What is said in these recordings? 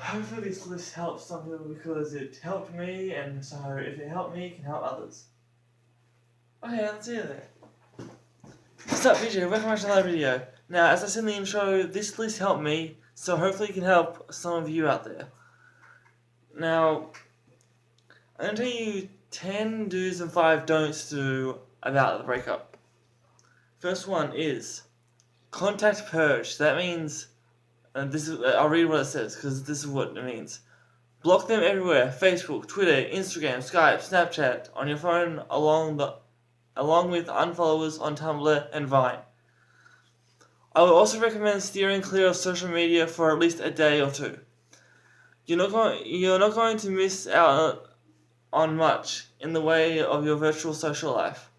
hopefully this list helps some people because it helped me, and so if it helped me, it can help others. Okay, let's see it then. What's up, VJ? Welcome back to another video. Now, as I said in the intro, this list helped me, so hopefully it can help some of you out there. Now, I'm going to tell you 10 do's and 5 don'ts to do about the breakup. First one is contact purge. That means, I'll read what it says because this is what it means. Block them everywhere: Facebook, Twitter, Instagram, Skype, Snapchat on your phone, along with unfollowers on Tumblr and Vine. I would also recommend steering clear of social media for at least a day or two. You're not going to miss out on much in the way of your virtual social life,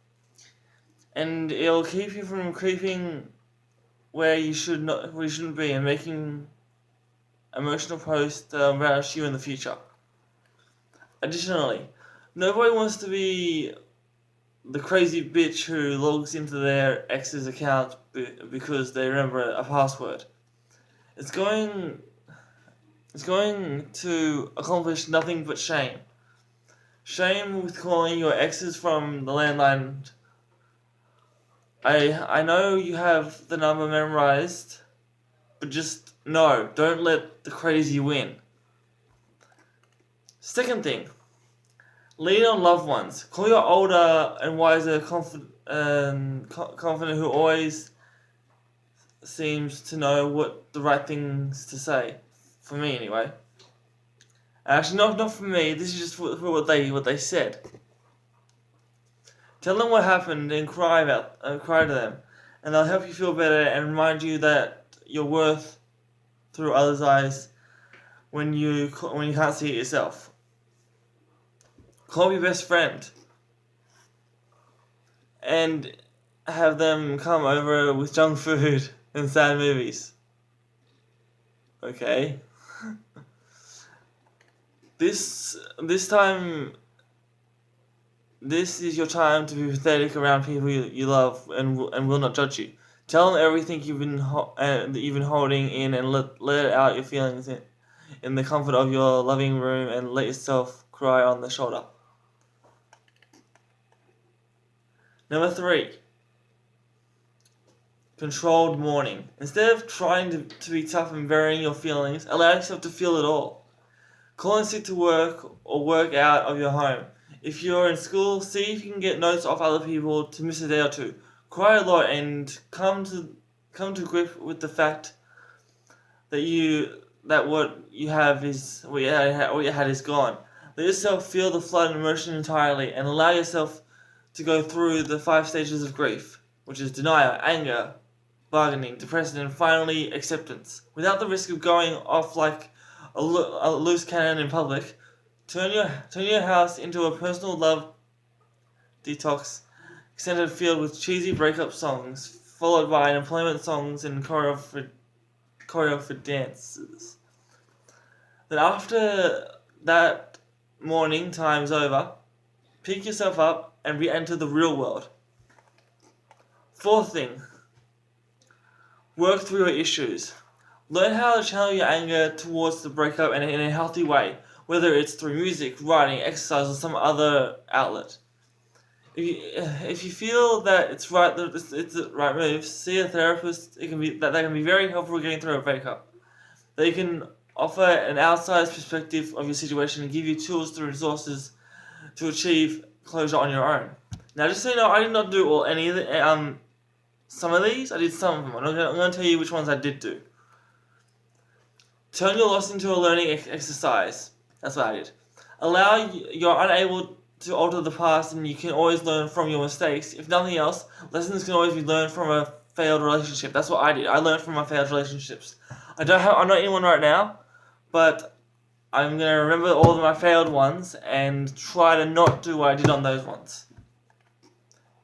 and it'll keep you from creeping where you shouldn't be and making emotional posts that embarrass you in the future. Additionally, nobody wants to be the crazy bitch who logs into their ex's account because they remember a password. It's going to accomplish nothing but shame. Shame with calling your exes from the landline. I know you have the number memorized, but just no, don't let the crazy win. Second thing, lean on loved ones. Call your older and wiser, confident who always seems to know what the right things to say. For me, anyway. Actually, not for me. This is just for what they said. Tell them what happened and cry to them, and they'll help you feel better and remind you that you're worth through others' eyes when you can't see it yourself. Call your best friend and have them come over with junk food and sad movies. Okay. This is your time to be pathetic around people you love and will not judge you. Tell them everything you've been holding in and let out your feelings in the comfort of your loving room and let yourself cry on the shoulder. Number 3. Controlled mourning. Instead of trying to be tough and burying your feelings, allow yourself to feel it all. Call in sick to work or work out of your home. If you're in school, see if you can get notes off other people to miss a day or two. Cry a lot and come to grip with the fact that what you had is gone. Let yourself feel the flood of emotion entirely and allow yourself to go through the 5 stages of grief, which is denial, anger, bargaining, depression, and finally acceptance, without the risk of going off like a loose cannon in public. Turn your house into a personal love detox centered filled with cheesy breakup songs, followed by employment songs and choreographed dances. Then after that mourning time's over, pick yourself up and re-enter the real world. 4th thing, work through your issues. Learn how to channel your anger towards the breakup in a healthy way, whether it's through music, writing, exercise, or some other outlet. If you feel that it's the right move, see a therapist. That can be very helpful getting through a breakup. They can offer an outside perspective of your situation and give you tools and resources to achieve closure on your own. Now, just so you know, I did not do any of the some of these. I did some of them. I'm going to tell you which ones I did do. Turn your loss into a learning exercise. That's what I did. You're unable to alter the past, and you can always learn from your mistakes. If nothing else, lessons can always be learned from a failed relationship. That's what I did. I learned from my failed relationships. I'm not in one right now, but I'm going to remember all of my failed ones and try to not do what I did on those ones.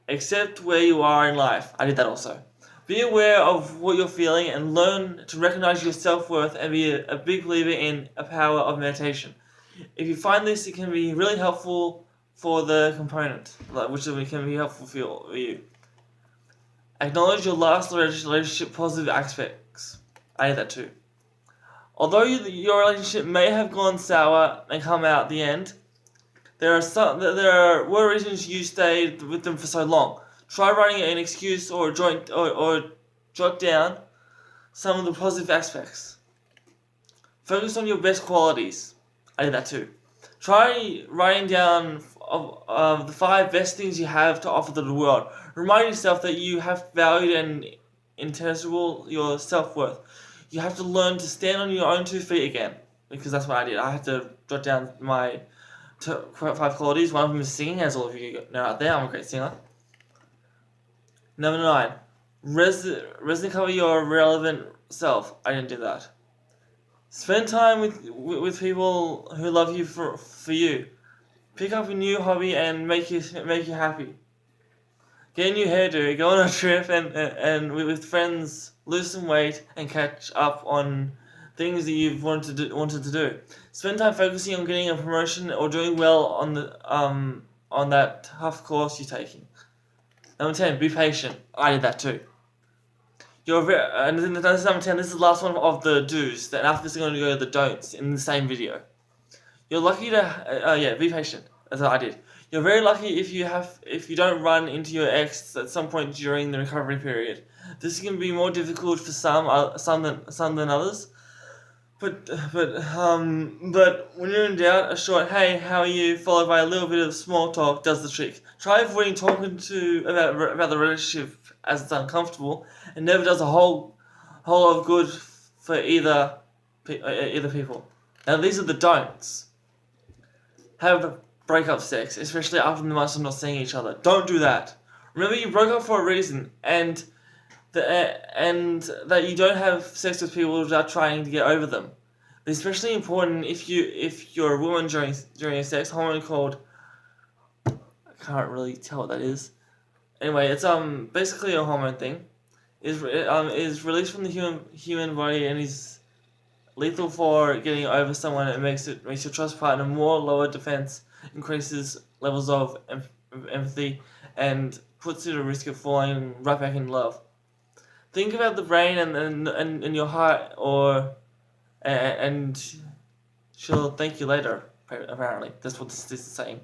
Accept where you are in life. I did that also. Be aware of what you're feeling and learn to recognize your self-worth and be a big believer in a power of meditation. If you find this, it can be really helpful for the component, which can be helpful for you. Acknowledge your last relationship positive aspects. I did that too. Although your relationship may have gone sour and come out the end, there were reasons you stayed with them for so long. Try writing an excuse or jot down some of the positive aspects. Focus on your best qualities. I did that too. Try writing down of the 5 best things you have to offer to the world. Remind yourself that you have valued and intangible your self-worth. You have to learn to stand on your own 2 feet again. Because that's what I did. I had to jot down my 5 qualities. One of them is singing, as all of you know out there. I'm a great singer. Number 9. Resin cover your relevant self. I didn't do that. Spend time with people who love you for you. Pick up a new hobby and make you happy. Get a new hairdo. Go on a trip and with friends, lose some weight and catch up on things that you've wanted to do. Spend time focusing on getting a promotion or doing well on that tough course you're taking. Number 10. Be patient. I did that too. And this is number 10. This is the last one of the do's. Then after this, I'm going to go to the don'ts in the same video. You're lucky to be patient. That's what I did. You're very lucky if you don't run into your ex at some point during the recovery period. This can be more difficult for some than others. But when you're in doubt, a short "Hey, how are you?" followed by a little bit of small talk does the trick. Try avoiding talking about the relationship as it's uncomfortable, and never does a whole lot of good for either people. Now these are the don'ts. Have breakup sex, especially after the months of not seeing each other. Don't do that. Remember, you broke up for a reason, and that you don't have sex with people without trying to get over them. It's especially important if you're a woman during a sex. Hormone called, I can't really tell what that is. Anyway, it's basically a hormone thing. Is released from the human body and is lethal for getting over someone. It makes your trust partner more lower defense, increases levels of empathy, and puts you at risk of falling right back in love. Think about the brain and your heart, and she'll thank you later. Apparently, that's what this is saying.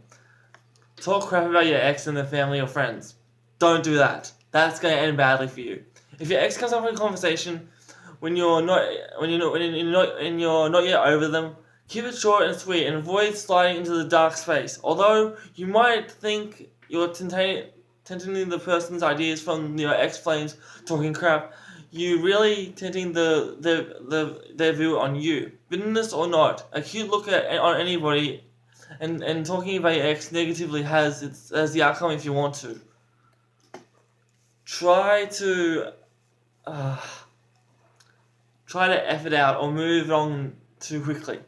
Talk crap about your ex and their family or friends. Don't do that. That's going to end badly for you. If your ex comes up in a conversation when you're not yet over them, keep it short and sweet and avoid sliding into the dark space. Although you might think you're tinting the person's ideas from your ex-flames talking crap, you really tinting their view on you. Bitterness or not, a cute look on anybody and talking about your ex negatively has the outcome if you want to. Try to F it out or move on too quickly.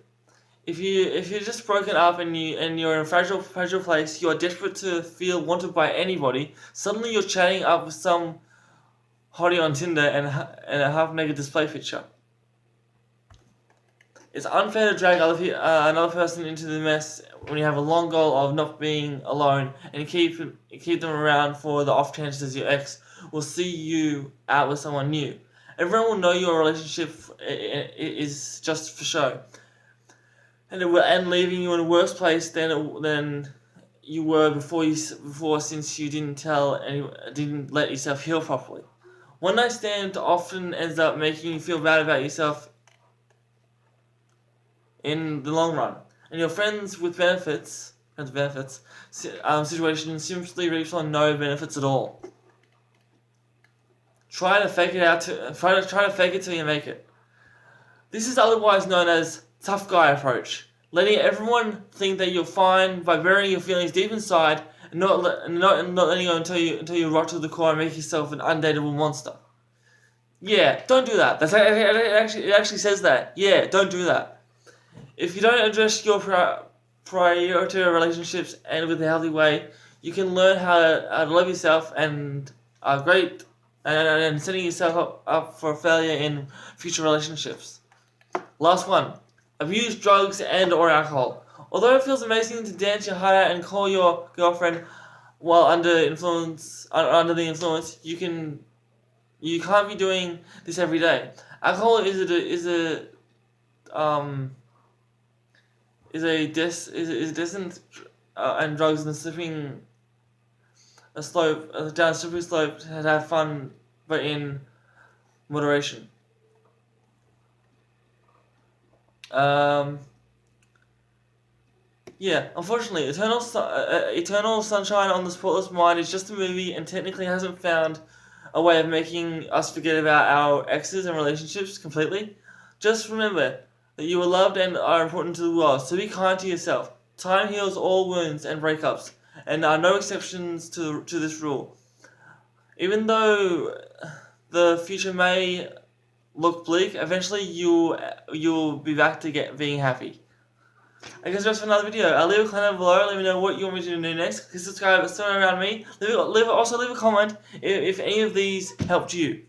If you're just broken up and you're in a fragile place, you are desperate to feel wanted by anybody. Suddenly you're chatting up with some hottie on Tinder and a half-naked display picture. It's unfair to drag another person into the mess when you have a long goal of not being alone and keep them around for the off chances your ex will see you out with someone new. Everyone will know your relationship is just for show. And it will end leaving you in a worse place than you were before, since you didn't let yourself heal properly. One night stand often ends up making you feel bad about yourself in the long run, and your friends with benefits situation simply reaps on no benefits at all. Try to fake it till you make it. This is otherwise known as tough guy approach, letting everyone think that you're fine by burying your feelings deep inside and not letting go until you rot to the core and make yourself an undateable monster. Yeah, don't do that. It actually says that. Yeah, don't do that. If you don't address your priority relationships and with a healthy way, you can learn how to love yourself and setting yourself up for failure in future relationships. Last one. Abuse drugs and or alcohol. Although it feels amazing to dance your heart out and call your girlfriend while under the influence, you can't be doing this every day. Alcohol is the is destined and drugs and slipping a slope down a slippery slope to have fun, but in moderation. Yeah, unfortunately, Eternal Sunshine on the Spotless Mind is just a movie and technically hasn't found a way of making us forget about our exes and relationships completely. Just remember that you are loved and are important to the world, so be kind to yourself. Time heals all wounds and breakups, and there are no exceptions to this rule. Even though the future may look bleak, eventually you'll be back to being happy. I guess that's for another video. Leave a comment below. Let me know what you want me to do next. Click subscribe. It's still around me. Also leave a comment if any of these helped you.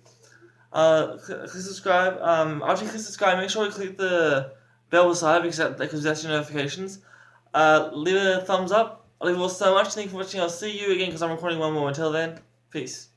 Click subscribe. After you click subscribe, make sure you click the bell beside because that's your notifications. Leave a thumbs up. I love you all so much. Thank you for watching. I'll see you again because I'm recording one more. Until then, peace.